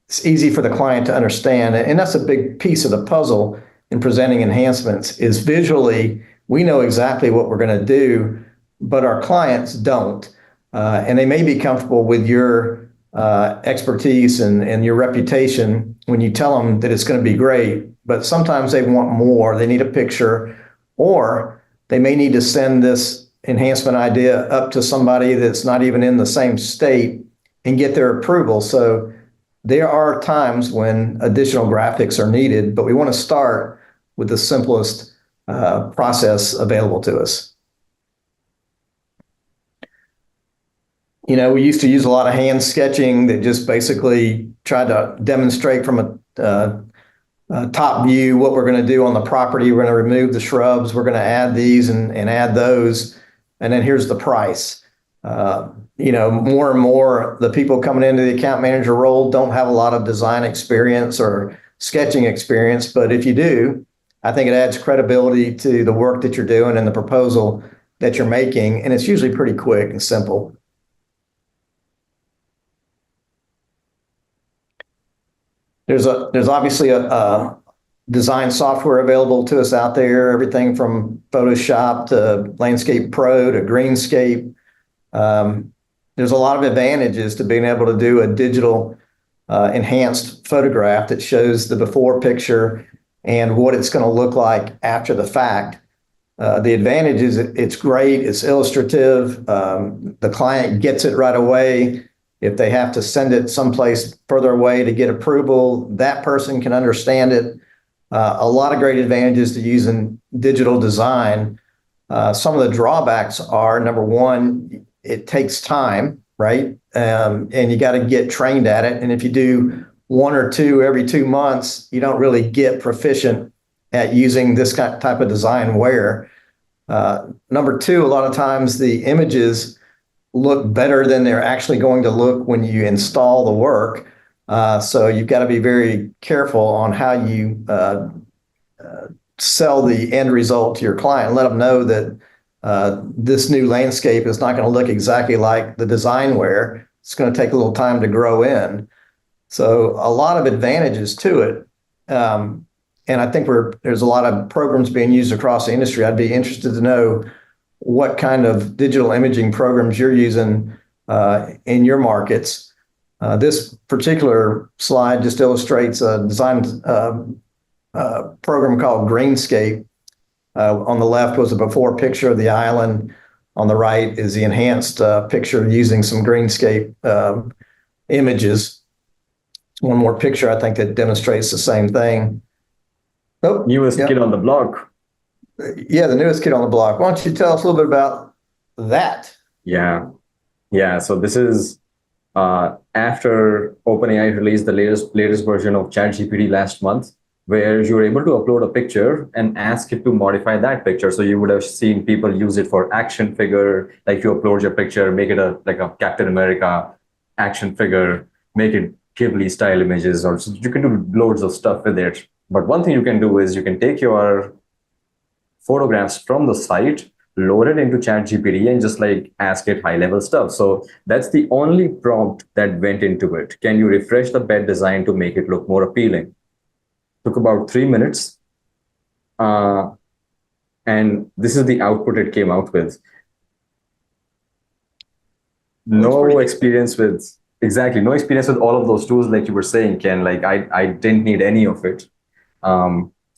It's easy for the client to understand. And that's a big piece of the puzzle in presenting enhancements is visually, we know exactly what we're going to do, but our clients don't. And they may be comfortable with your expertise and your reputation when you tell them that it's going to be great, but sometimes they want more. They need a picture, or they may need to send this enhancement idea up to somebody that's not even in the same state and get their approval. So there are times when additional graphics are needed, but we want to start with the simplest process available to us. We used to use a lot of hand sketching that just basically tried to demonstrate from top view, what we're going to do on the property. We're going to remove the shrubs. We're going to add these and add those. And then here's the price. More and more the people coming into the account manager role don't have a lot of design experience or sketching experience. But if you do, I think it adds credibility to the work that you're doing and the proposal that you're making. And it's usually pretty quick and simple. There's obviously a design software available to us out there, everything from Photoshop to Landscape Pro to Greenscape. There's a lot of advantages to being able to do a digital enhanced photograph that shows the before picture and what it's going to look like after the fact. The advantage is it's great, it's illustrative, the client gets it right away. If they have to send it someplace further away to get approval, that person can understand it. A lot of great advantages to using digital design. Some of the drawbacks are, number one, it takes time, right? And you got to get trained at it. And if you do one or two every 2 months, you don't really get proficient at using this type of design where. Number two, a lot of times the images look better than they're actually going to look when you install the work. So you've got to be very careful on how you sell the end result to your client. Let them know that this new landscape is not going to look exactly like the design where. It's going to take a little time to grow in. So a lot of advantages to it. And I think there's a lot of programs being used across the industry. I'd be interested to know what kind of digital imaging programs you're using in your markets. This particular slide just illustrates a design program called Greenscape. On the left was a before picture of the island. On the right is the enhanced picture using some Greenscape images. One more picture, I think, that demonstrates the same thing. Oh, Newest kid on the block. Yeah, the newest kid on the block. Why don't you tell us a little bit about that? Yeah. So this is after OpenAI released the latest version of ChatGPT last month, where you're able to upload a picture and ask it to modify that picture. So you would have seen people use it for action figure, like you upload your picture, make it like a Captain America action figure, make it Ghibli style images, or so you can do loads of stuff with it. But one thing you can do is you can take your photographs from the site, load it into ChatGPT, and just like ask it high level stuff. So that's the only prompt that went into it. Can you refresh the bed design to make it look more appealing? Took about 3 minutes. And this is the output it came out with. No experience with all of those tools, like you were saying, Ken. Like I didn't need any of it.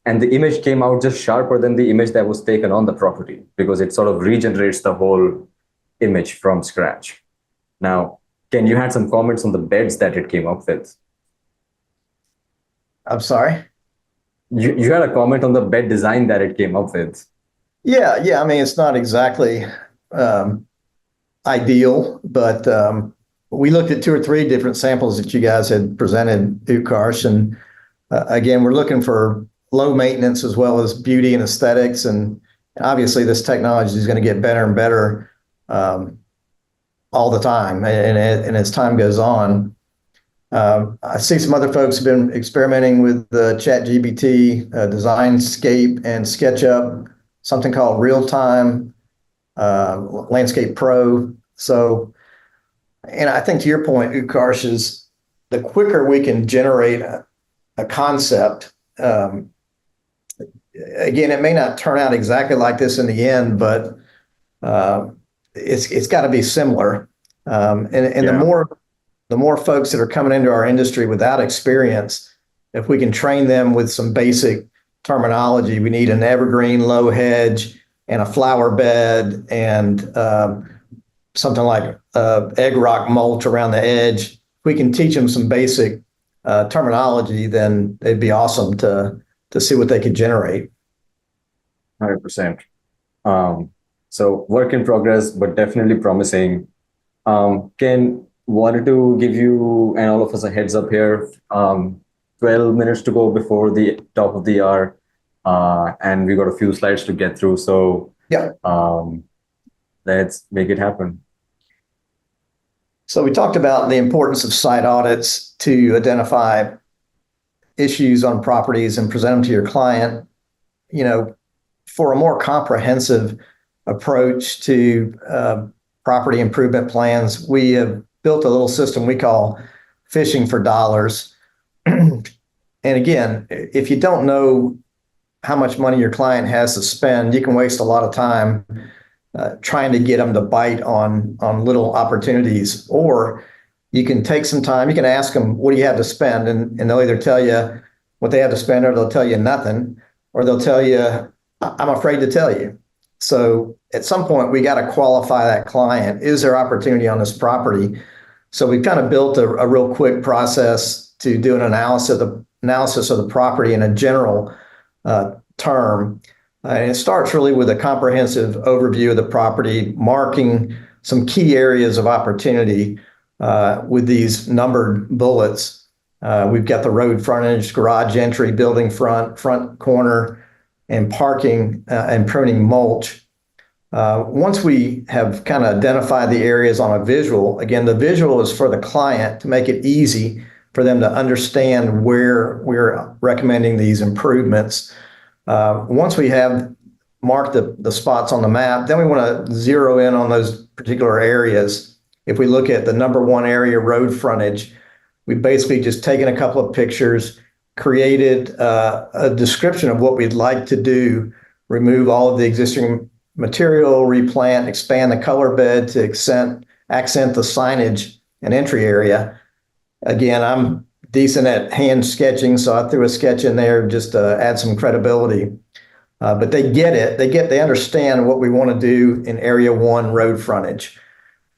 And the image came out just sharper than the image that was taken on the property, because it sort of regenerates the whole image from scratch. Now, Ken, you had some comments on the beds that it came up with. I'm sorry? You had a comment on the bed design that it came up with. Yeah. I mean, it's not exactly ideal, but we looked at 2 or 3 different samples that you guys had presented, Utkarsh, and again, we're looking for low maintenance as well as beauty and aesthetics. And obviously this technology is going to get better and better all the time. And as time goes on, I see some other folks have been experimenting with ChatGPT, Designscape and SketchUp, something called Real-Time Landscape Pro. So, and I think to your point, Utkarsh, is the quicker we can generate a concept, again, it may not turn out exactly like this in the end, but it's got to be similar. The more folks that are coming into our industry without experience, if we can train them with some basic terminology, we need an evergreen low hedge and a flower bed and something like egg rock mulch around the edge. If we can teach them some basic terminology, then it'd be awesome to see what they could generate. 100%. So work in progress, but definitely promising. Ken, wanted to give you and all of us a heads up here. 12 minutes to go before the top of the hour, and we got a few slides to get through. So Yeah. Let's make it happen. So we talked about the importance of site audits to identify issues on properties and present them to your client. For a more comprehensive approach to property improvement plans, we have built a little system we call fishing for dollars. And again, if you don't know how much money your client has to spend, you can waste a lot of time trying to get them to bite on little opportunities. Or you can take some time, you can ask them, what do you have to spend? And they'll either tell you what they have to spend, or they'll tell you nothing, or they'll tell you, I'm afraid to tell you. So at some point, we got to qualify that client. Is there opportunity on this property? So we've kind of built a real quick process to do an analysis of the property in a general term. And it starts really with a comprehensive overview of the property, marking some key areas of opportunity with these numbered bullets. We've got the road frontage, garage entry, building front corner, and parking and pruning mulch. Once we have kind of identified the areas on a visual, again, the visual is for the client to make it easy for them to understand where we're recommending these improvements. Once we have marked the spots on the map, then we want to zero in on those particular areas. If we look at the number one area, road frontage, we've basically just taken a couple of pictures, created a description of what we'd like to do, remove all of the existing material, replant, expand the color bed to accent the signage and entry area. Again, I'm decent at hand sketching, so I threw a sketch in there just to add some credibility. But they get it. They understand what we want to do in area one, road frontage.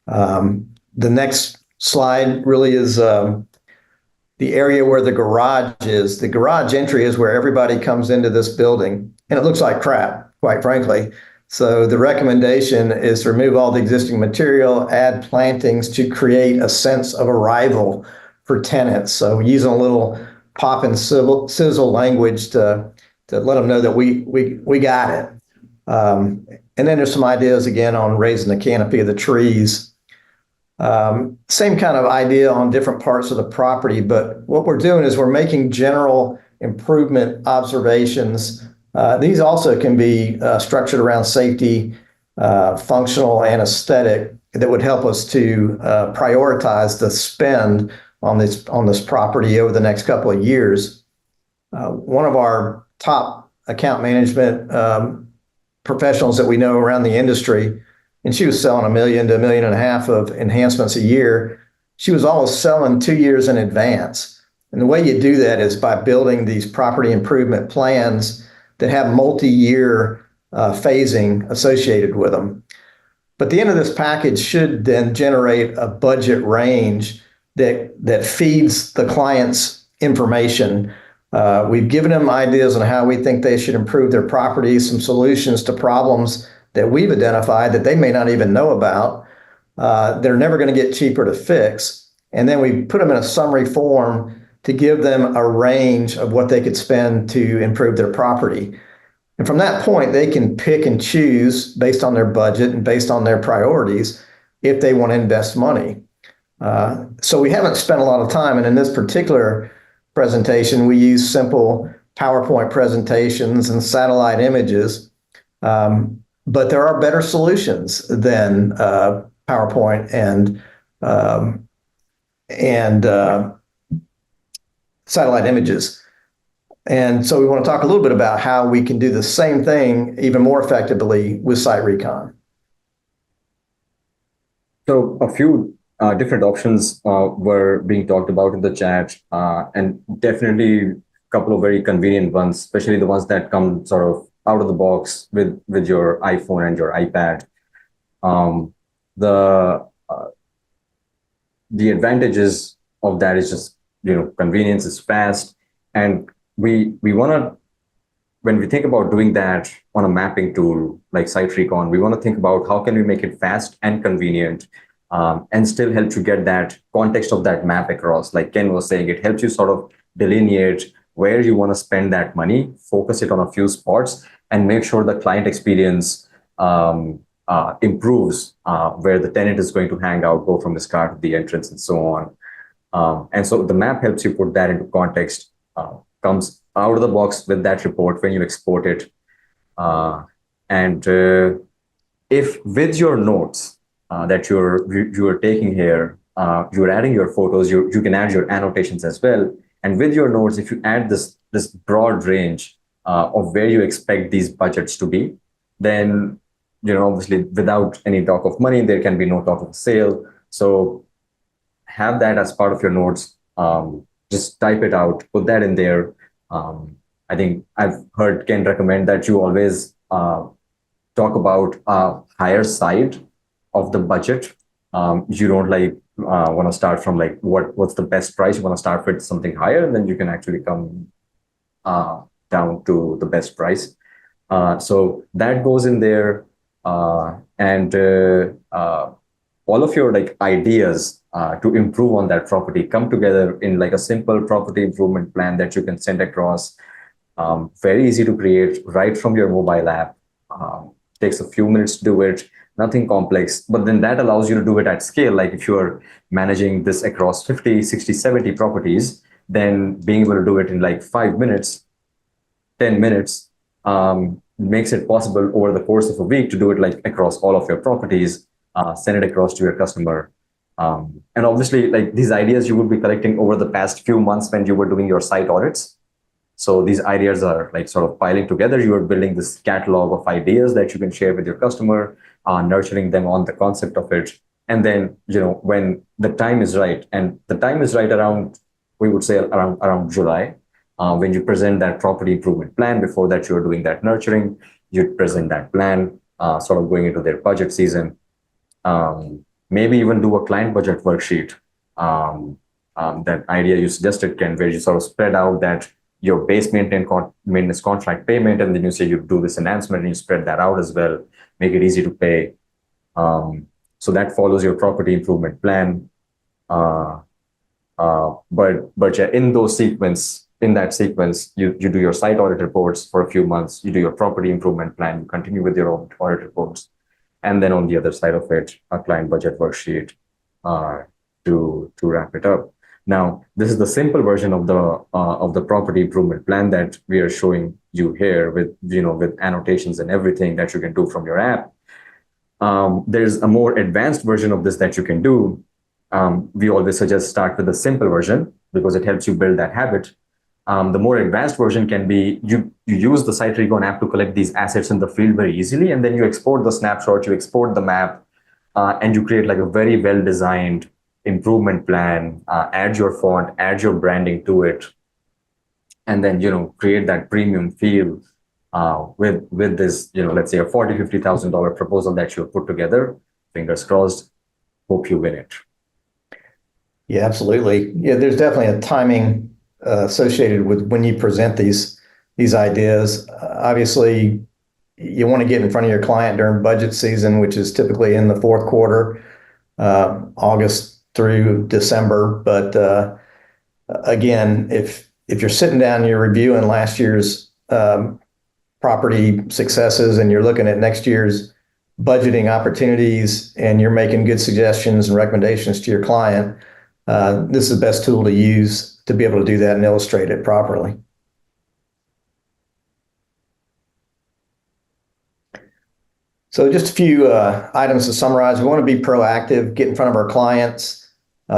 The next slide really is the area where the garage is. The garage entry is where everybody comes into this building, and it looks like crap, quite frankly. So the recommendation is to remove all the existing material, add plantings to create a sense of arrival for tenants. So using a little pop and sizzle language to let them know that we got it. And then there's some ideas again on raising the canopy of the trees. Same kind of idea on different parts of the property, but what we're doing is we're making general improvement observations. These also can be structured around safety, functional, and aesthetic that would help us to prioritize the spend on this property over the next couple of years. One of our top account management professionals that we know around the industry, and she was selling $1 million to $1.5 million of enhancements a year. She was almost selling 2 years in advance. And the way you do that is by building these property improvement plans that have multi-year phasing associated with them. But the end of this package should then generate a budget range that feeds the client's information. We've given them ideas on how we think they should improve their properties, some solutions to problems that we've identified that they may not even know about. They're never going to get cheaper to fix. And then we put them in a summary form to give them a range of what they could spend to improve their property. And from that point, they can pick and choose based on their budget and based on their priorities if they want to invest money. So we haven't spent a lot of time. And in this particular presentation, we use simple PowerPoint presentations and satellite images. But there are better solutions than PowerPoint and satellite images. And so we want to talk a little bit about how we can do the same thing even more effectively with SiteRecon. So a few different options were being talked about in the chat, and definitely a couple of very convenient ones, especially the ones that come sort of out of the box with your iPhone and your iPad. The advantages of that is just, convenience is fast. And we want to, when we think about doing that on a mapping tool like SiteRecon, we want to think about how can we make it fast and convenient, and still help you get that context of that map across. Like Ken was saying, it helps you sort of delineate where you want to spend that money, focus it on a few spots, and make sure the client experience improves, where the tenant is going to hang out, go from the car to the entrance, and so on. And so the map helps you put that into context, comes out of the box with that report when you export it. And if with your notes that you're taking here, you're adding your photos, you can add your annotations as well. And with your notes, if you add this broad range of where you expect these budgets to be, then obviously without any talk of money, there can be no talk of sale. So have that as part of your notes. Just type it out, put that in there. I think I've heard Ken recommend that you always talk about higher side of the budget. You don't want to start from what's the best price. You want to start with something higher, and then you can actually come down to the best price. So that goes in there, and all of your ideas to improve on that property come together in a simple property improvement plan that you can send across. Very easy to create right from your mobile app. Takes a few minutes to do it, nothing complex, but then that allows you to do it at scale. Like if you're managing this across 50, 60, 70 properties, then being able to do it in 5 minutes, 10 minutes, makes it possible over the course of a week to do it across all of your properties, send it across to your customer. And obviously these ideas you would be collecting over the past few months when you were doing your site audits. So these ideas are sort of piling together. You are building this catalog of ideas that you can share with your customer, nurturing them on the concept of it. And then, when the time is right, and the time is right around, we would say around July, when you present that property improvement plan. Before that, you're doing that nurturing, you present that plan, sort of going into their budget season. Maybe even do a client budget worksheet. That idea you suggested, Ken, where you sort of spread out that your base maintenance contract payment, and then you say you do this enhancement and you spread that out as well, make it easy to pay. So that follows your property improvement plan. But yeah, in that sequence, you do your site audit reports for a few months, you do your property improvement plan, you continue with your own audit reports, and then on the other side of it, a client budget worksheet to wrap it up. Now, this is the simple version of the property improvement plan that we are showing you here with with annotations and everything that you can do from your app. There's a more advanced version of this that you can do. We always suggest start with the simple version because it helps you build that habit. The more advanced version can be you use the SiteRecon app to collect these assets in the field very easily, and then you export the snapshot, you export the map, and you create a very well-designed improvement plan, add your font, add your branding to it, and then create that premium feel with this let's say a $40,000-$50,000 proposal that you put together. Fingers crossed. Hope you win it. Yeah, absolutely. Yeah, there's definitely a timing associated with when you present these ideas. Obviously, you want to get in front of your client during budget season, which is typically in the fourth quarter, August through December. But again, if you're sitting down and you're reviewing last year's property successes and you're looking at next year's budgeting opportunities and you're making good suggestions and recommendations to your client, this is the best tool to use to be able to do that and illustrate it properly. So just a few items to summarize. We want to be proactive, get in front of our clients. They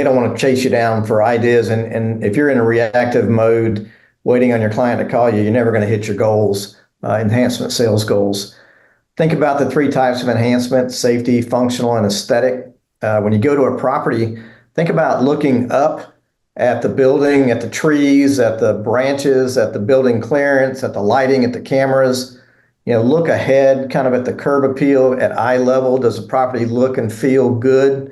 don't want to chase you down for ideas. And if you're in a reactive mode, waiting on your client to call you, you're never going to hit your goals, enhancement sales goals. Think about the 3 types of enhancement: safety, functional, and aesthetic. When you go to a property, think about looking up at the building, at the trees, at the branches, at the building clearance, at the lighting, at the cameras. Look ahead, kind of at the curb appeal at eye level. Does the property look and feel good?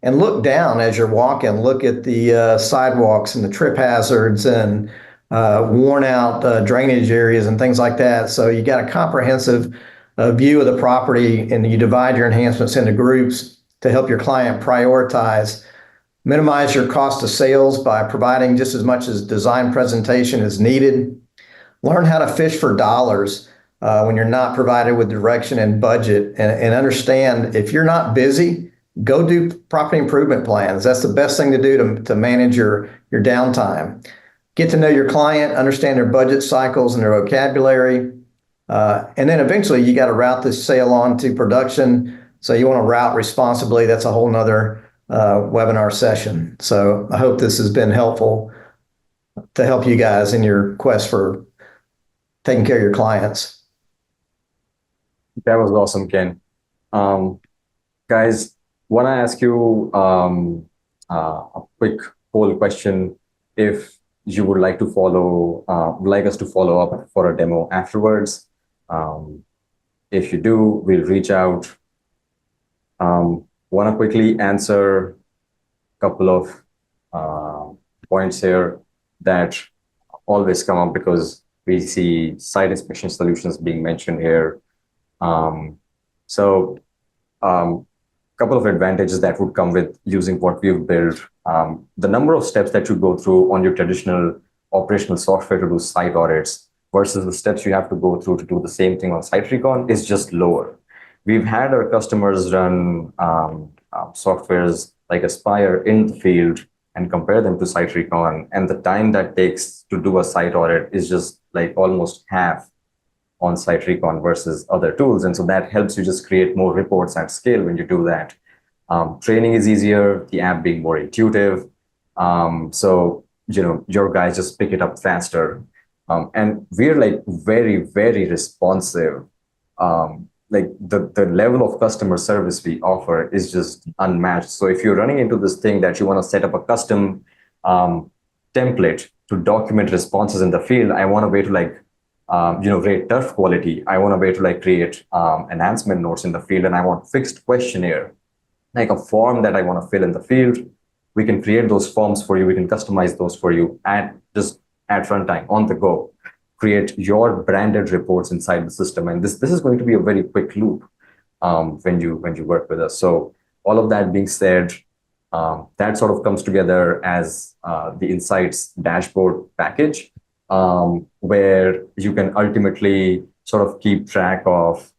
And look down as you're walking. Look at the sidewalks and the trip hazards and worn out drainage areas and things like that. So you got a comprehensive view of the property, and you divide your enhancements into groups to help your client prioritize Minimize your cost of sales by providing just as much as design presentation as needed. Learn how to fish for dollars when you're not provided with direction and budget, and understand if you're not busy, go do property improvement plans. That's the best thing to do to manage your downtime. Get to know your client, understand their budget cycles and their vocabulary. And then eventually you got to route this sale on to production. So you want to route responsibly. That's a whole nother webinar session. So I hope this has been helpful to help you guys in your quest for taking care of your clients. That was awesome, Ken. Guys, want to ask you a quick poll question. If you would like to like us to follow up for a demo afterwards. If you do, we'll reach out. Want to quickly answer a couple of points here that always come up because we see site inspection solutions being mentioned here. So couple of advantages that would come with using what we've built. The number of steps that you go through on your traditional operational software to do site audits versus the steps you have to go through to do the same thing on SiteRecon is just lower. We've had our customers run softwares like Aspire in the field and compare them to SiteRecon, and the time that takes to do a site audit is just like almost half on SiteRecon versus other tools. And so that helps you just create more reports at scale when you do that. Training is easier, the app being more intuitive. So, your guys just pick it up faster. And we're like very, very responsive. Like the level of customer service we offer is just unmatched. So if you're running into this thing that you want to set up a custom template to document responses in the field, I want a way to rate turf quality. I want a way to create enhancement notes in the field, and I want fixed questionnaire, like a form that I want to fill in the field. We can create those forms for you. We can customize those for you at runtime, on the go. Create your branded reports inside the system, and this is going to be a very quick loop when you work with us. So all of that being said, that sort of comes together as the Insights dashboard package, where you can ultimately sort of keep track of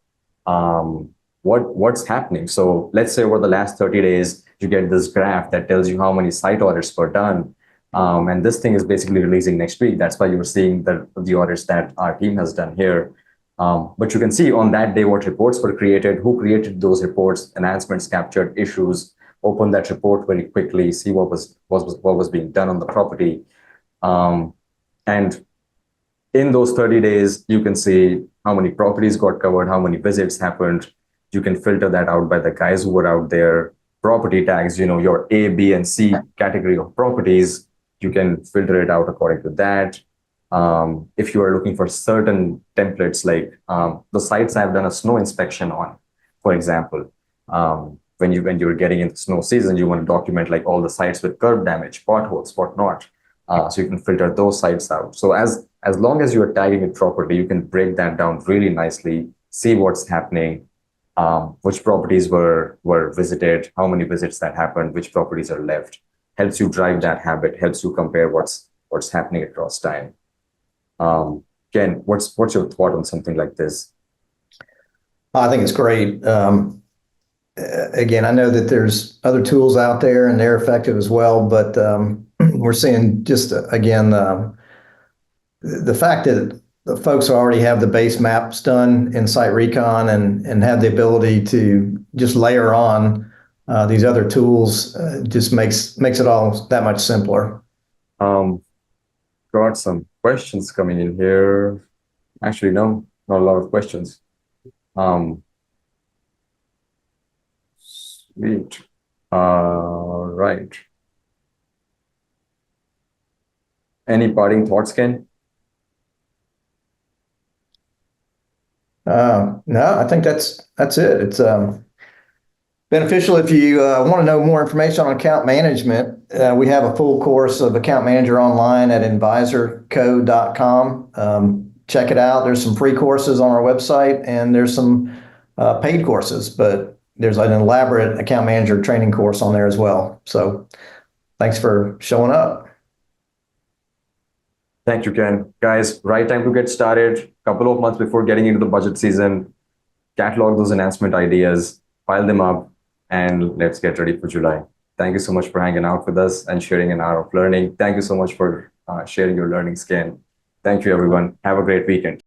what's happening. So let's say over the last 30 days, you get this graph that tells you how many site audits were done. And this thing is basically releasing next week. That's why you're seeing the audits that our team has done here. But you can see on that day what reports were created, who created those reports, enhancements captured, issues. Open that report very quickly, see what was being done on the property. And in those 30 days, you can see how many properties got covered, how many visits happened. You can filter that out by the guys who were out there. Property tags, your A, B, and C category of properties, you can filter it out according to that. If you are looking for certain templates, like the sites I've done a snow inspection on, for example, when you're getting into snow season, you want to document like all the sites with curb damage, potholes, whatnot. So you can filter those sites out. So as long as you're tagging it properly, you can break that down really nicely, see what's happening, which properties were visited, how many visits that happened, which properties are left. Helps you drive that habit, helps you compare what's happening across time. Ken, what's your thought on something like this? I think it's great. Again, I know that there's other tools out there and they're effective as well, but we're seeing just, again, the fact that the folks already have the base maps done in SiteRecon and have the ability to just layer on these other tools just makes it all that much simpler. Got some questions coming in here. Actually, no, not a lot of questions. Sweet. Right. Any parting thoughts, Ken? No, I think that's it. It's beneficial if you want to know more information on account management. We have a full course of account manager online at envisorco.com. Check it out. There's some free courses on our website, and there's some paid courses, but there's an elaborate account manager training course on there as well. So Thanks for showing up. Thank you, Ken. Guys, right time to get started. Couple of months before getting into the budget season, catalog those enhancement ideas, file them up, and let's get ready for July. Thank you so much for hanging out with us and sharing an hour of learning. Thank you so much for sharing your learnings, Ken. Thank you, everyone. Have a great weekend.